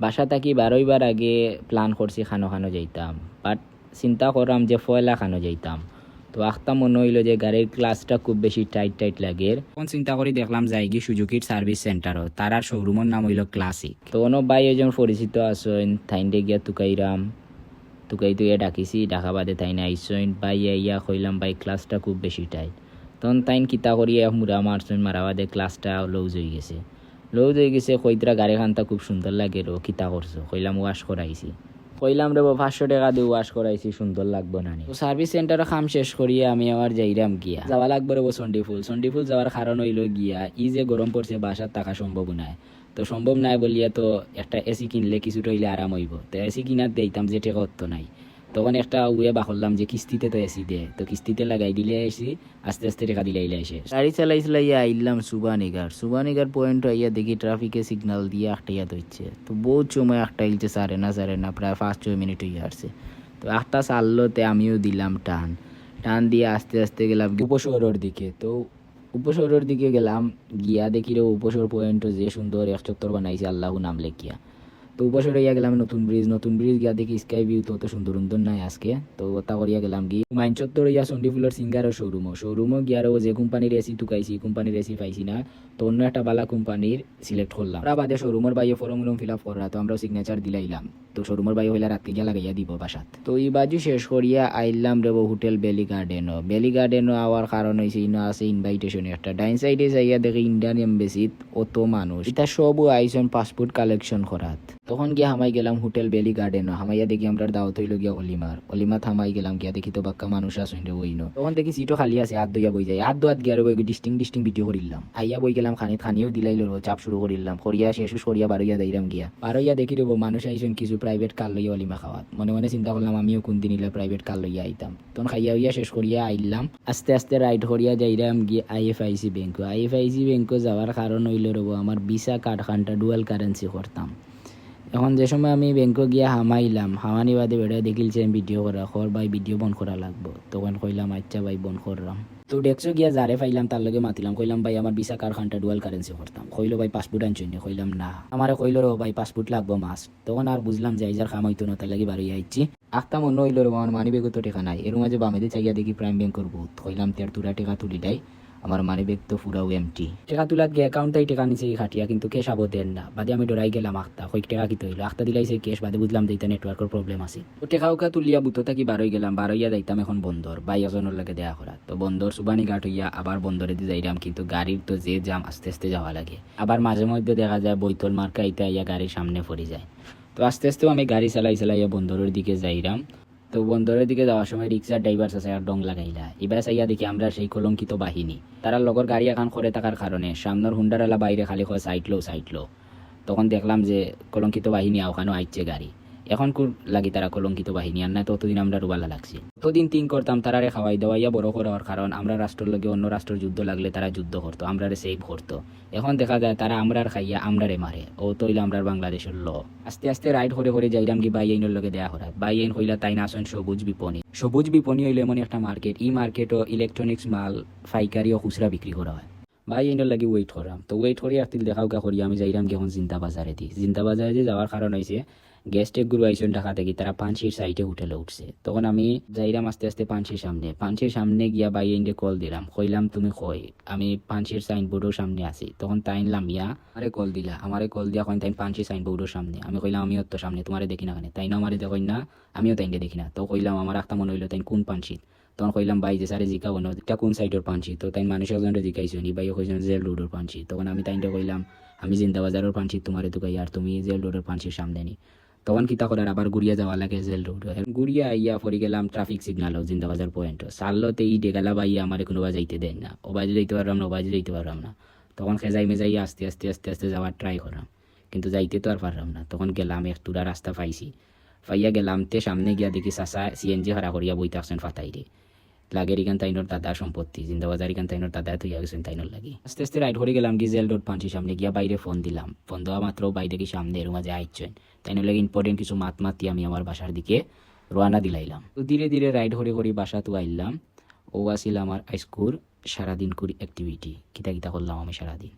বাসা থাকি বারোইবার আগে প্ল্যান করছি খানো খানো যাইতাম, বাট চিন্তা করলাম যে ফয়লা খানো যাইতাম। তো আখতা মনে হইল যে গাড়ির ক্লাসটা খুব বেশি টাইট টাইট লাগে। তখন চিন্তা করি দেখলাম যাই গিয়ে সুজুকির সার্ভিস সেন্টারও, তার আর শোরুমের নাম হইল ক্লাসিক। তো অন্য ভাই একজন পরিচিত আসেন, থাইন্ডে গিয়া তুকাইরাম, তুকাই তুইয়া ডাকিছি, ডাকা বাদে তাইনে আইসইন। ভাই ইয়া কইলাম ভাই ক্লাসটা খুব বেশি টাইট। তখন তাইন কিতা করিয়া মুড়া মারছইন, মারা বাদে ক্লাসটা লউজ হয়ে গেছে। লউজ হয়ে গেছে কইতরা গাড়ি খানটা খুব সুন্দর লাগে রো, কিতা করছো? কইলাম ওয়াশ করাইছি। কইলাম রে 500 টাকা দিয়ে ওয়াশ করাইছি, সুন্দর লাগবো না নি? তো সার্ভিস সেন্টারে কাম শেষ করিয়া আমি আবার যাইরাম গিয়া যাওয়া লাগবে রে সন্ডিফুল। সন্ডিফুল যাওয়ার কারণ হইল গিয়া ই যে গরম পড়ছে বাসার টাকা সম্ভব নাই। তো সম্ভব নাই বলিয়া তো একটা এসি কিনলে কিছুটা হইলে আরাম হইব। তো এসি কিনার দিতাম যে টেকা তো নাই। তখন একটা উয়ে বাকলাম যে কিস্তিতে তো এসি দে, তো কিস্তিতে লাগাই দিলে এসি, আস্তে আস্তে টাকা দিলে আইলে এসে গাড়ি চালাইয়া আইলাম সুবানিগার পয়েন্ট আইয়া দেখি ট্রাফিকে সিগন্যাল দিয়ে আটটাইয়া ধরছে। তো বহুত সময় একটা ইলছে সারে না প্রায় 5-6 মিনিট হইয়া আসছে। তো একটা চাললোতে আমিও দিলাম টান দিয়ে আস্তে আস্তে গেলাম উপশহরের দিকে। তো উপশহরের দিকে গেলাম, গিয়া দেখি রে উপশহর পয়েন্ট যে সুন্দর এক চত্বর বানাইছে আল্লাহু নাম লেখিয়া। তো উপসরে ইয়া গেলাম নতুন ব্রিজ গিয়া দেখি স্কাই ভিউ তো সুন্দর সুন্দর নাই আজকে। তো ওটা করিয়া গেলাম গিয়ে মাইন চত্বর ইয়া সন্ডিফুলের সিঙ্গারও শোরুমও গিয়ারও যে কোম্পানির এসি টুকাইছি, কোম্পানির এসি পাইছি না। তো অন্য একটা বালা কোম্পানির সিলেক্ট করলাম। ওরা বাদে শোরুমের বাইয়ে ফর্ম ফিল আপ করা, তো আমরা সিগনেচার দিলাইলাম। তো শোরুমের বাইয়ে হইলে রাতকে গিয়া লাগাইয়া দিব বাসাত। তো এই বাজু শেষ করিয়া আইলাম রে হোটেল বেলি গার্ডেনও আওয়ার কারণ হয়েছে ইনো আছে ইনভাইটেশন একটা। ডাইন সাইডে যাইয়া দেখি ইন্ডিয়ান এম্বাসিত অত মানুষ, এটা সবও আইসন পাসপোর্ট কালেকশন করাত। তখন গিয়া হামাই গেলাম হোটেল বেলি গার্ডেনও। হামাইয়া দেখি আমরা দাওয়াত হইল গিয়া অলিমাত হামাই গেলাম গিয়া দেখি তো বাক্কা মানুষ আসেন রে ওইনো। তখন দেখি সিটও খালি আছে, হাত দইয়া বই যায়, হাত গিয়া রে ডিস্টিং ভিডিও করিলাম। আইয়া বই গেলাম খানিও দিলাইল চাপ শুরু করিলাম। করিয়া শেষ করিয়া বারোইয়া দাইরাম গিয়া বারোইয়া দেখি রে মানুষ আইসেন কিছু প্রাইভেট কার লইয়া অলিমা খাওয়াত। মনে চিন্তা করলাম আমিও কোন দিন ইলা প্রাইভেট কার লইয়া আইতাম। তখন খাইয়া হইয়া শেষ করিয়া আইলাম, আস্তে আস্তে রাইড করিয়া যাইরাম গিয়ে আইএফআইসি ব্যাংক যাওয়ার কারণ হইল রে আমার ভিসা কার্ড খানটা ডুয়াল কারেন্সি করতাম। এখন যে সময় আমি ব্যাংকে গিয়া হামানি বাদে বেড়ে দেখিলছে ভিডিও করা খর ভাই, ভিডিও বন্ধ করা লাগবো। তখন কইলাম আচ্ছা ভাই বন্ধ করলাম। তো দেখছো গিয়া যারে পাইলাম তার লগে মাতিলাম, কইলাম ভাই আমার ভিসা কার খানটা ডুয়াল কারেন্সি করতাম। কইলো ভাই পাসপোর্ট আনছি নি? কইলাম না। আমারে কইলো রে ভাই পাসপোর্ট লাগবো মাস। তখন আর বুঝলাম যে যার খাম হইতো না, তার লাগে বাড়ি আইছি। আখতা মনে হইলো রে আমার মানি ব্যাগও তো টেকা নাই। এর মাঝে বামেদে চাইয়া দেখি প্রাইম ব্যাংক করবো। কইলাম তের তুরা টেকা তুলি দেয়, আমার মানি ব্যাগ তো পুরাও এমটি। টেকা তুলাত গিয়ে অ্যাকাউন্টটাই টেকা নিচে খাটিয়া, কিন্তু ক্যাশ আবো দেন না। বাদে আমি ডরাই গেলাম আখতা কই টেকা কিতে হইলো। আখতা দিলাইছে ক্যাশ, বাদে বুঝলাম যে এটা নেটওয়ার্কের প্রবলেম আছে। তো টেকা উকা তুলিয়া বুতো থাকি বারোই গেলাম। বারোইয়া যাইতাম এখন বন্দর, বাই এজনের লাগে দেয়া করা। তো বন্দর সুবানি ঘাট হইয়া আবার বন্দরে দিয়ে যাইলাম, কিন্তু গাড়ির তো যে জাম, আস্তে আস্তে যাওয়া লাগে। আবার মাঝে মধ্যে দেখা যায় বৈতল মার্কা ইতা ইয়া গাড়ির সামনে পড়ে যায়। তো আস্তে আস্তেও আমি গাড়ি চালাইয়া বন্দরের দিকে যাইরাম। তো বন্দরের দিকে যাওয়ার সময় রিক্সার ড্রাইভার আছে আর ডং লাগাইলা। এবার চাইয়া দেখি আমরা সেই কলঙ্কিত বাহিনী, তারা লগর গাড়ি এখন করে থাকার কারণে সামনের হুন্ডারালা বাইরে খালি কয় সাইড লো। তখন দেখলাম যে কলঙ্কিত বাহিনী ওখানেও আইচ্ছে গাড়ি। এখন খুব লাগি তারা কলঙ্কিত বাহিনী, আর না ততদিন আমরা রুবালা লাগছি। ততদিন তিন করতাম তারারে খাওয়াই দাওয়াইয়া বড় করার কারণ আমরা রাষ্ট্রের লগে অন্য রাষ্ট্রের যুদ্ধ লাগলে তারা যুদ্ধ করতো, আমরারে সেভ করতো। এখন দেখা যায় তারা আমরার খাইয়া আমরারে মারে। ও তৈল আমরার বাংলাদেশের ল। আস্তে আস্তে রাইড করে যাইরাম কি বাই আইনের লগে দেয়া করা। বাই আইন হইলা তাই না আসেন সবুজ বিপণী হইলে এমন একটা মার্কেট, ই মার্কেটও ইলেকট্রনিক্স মাল পাইকারি ও খুচরা বিক্রি করা হয়। ভাই এটার লাগি ওয়েট করাম। তো ওয়েট করি আসছিল দেখাও করি আমি যাইরাম কি এখন জিন্তা বাজারে যে যাওয়ার কারণ হয়েছে গেস্ট এক গুরু আইসন ঢাকা থেকে, তারা পাঁচশির সাইটে হোটেলে উঠছে। তখন আমি যাইরাম আস্তে আস্তে পাঁচশির সামনে গিয়া বাই এন্ডে কল দিলাম, কইলাম তুমি কই? আমি পাঁচশির সাইনবোর্ডের সামনে আছি। তখন তাইন লামিয়া আমারে কল দিয়া কইন তাইন পাঁচশির সাইনবোর্ডের সামনে। আমি কইলাম আমিও তো সামনে, তোমারে দেখি না কেন? তাইনও আমারে দেখই না, আমিও তাইনকে দেখি না। তো কইলাম আমার একটা মনে হইলো তাইন কোন পাঁচশির। তখন কইলাম ভাই যে স্যারে জিকা বনো এটা কোন সাইডের পাঞ্চি। তো তাই মানুষ একজনটা জিকাইছো নি, ভাই কইছেন জেল রোডের পাঞ্চি। তখন আমি তাইনটা কইলাম আমি জিন্দাবাজারের পাঞ্চি তোমারে দুকাই, আর তুমি জেল রোডের পাঞ্চির সামনে নি। তখন কিতা করার আবার ঘুরিয়া যাওয়া লাগে জেল রোড। ঘুরিয়া আইয়া পরে গেলাম ট্রাফিক সিগন্যাল জিন্দাবাজার পয়েন্ট। সারলতে এই ডেগালা বাইয়া আমার কোনো যাইতে দেন না, ও বাজে যাইতে পারলাম না। তখন খেজাই মেজাই আস্তে আস্তে যাওয়ার ট্রাই করাম, কিন্তু যাইতে তো আর পারলাম না। তখন গেলাম একটুরা রাস্তা পাইয়া গেলাম তে সামনে গিয়া দেখি চাচা সিএনজি ভাড়া করিয়া বইতে আসছেন ফাতাইরে। লাগের ইখান তাইনোর দাদার সম্পত্তি, জিন্দাবাজার ইখান তাইনোর দাদা তুই গেছেন তাইনোর লাগি। আস্তে আস্তে রাইড করে গেলাম কি জেল রোড পাঞ্চির সামনে গিয়া বাইরে ফোন দিলাম। ফোন দেওয়া মাত্র বাইরে কি সামনে এর মাঝে আইছেন তাইনোর লাগে ইম্পর্টেন্ট কিছু মাতি আমি আমার বাসার দিকে রওনা দিলাইলাম। তো ধীরে ধীরে রাইড করে বাসা তো আইলাম। ও আসিল আমার স্কুল সারাদিন করি অ্যাক্টিভিটি, কিতা করলাম আমি সারাদিন।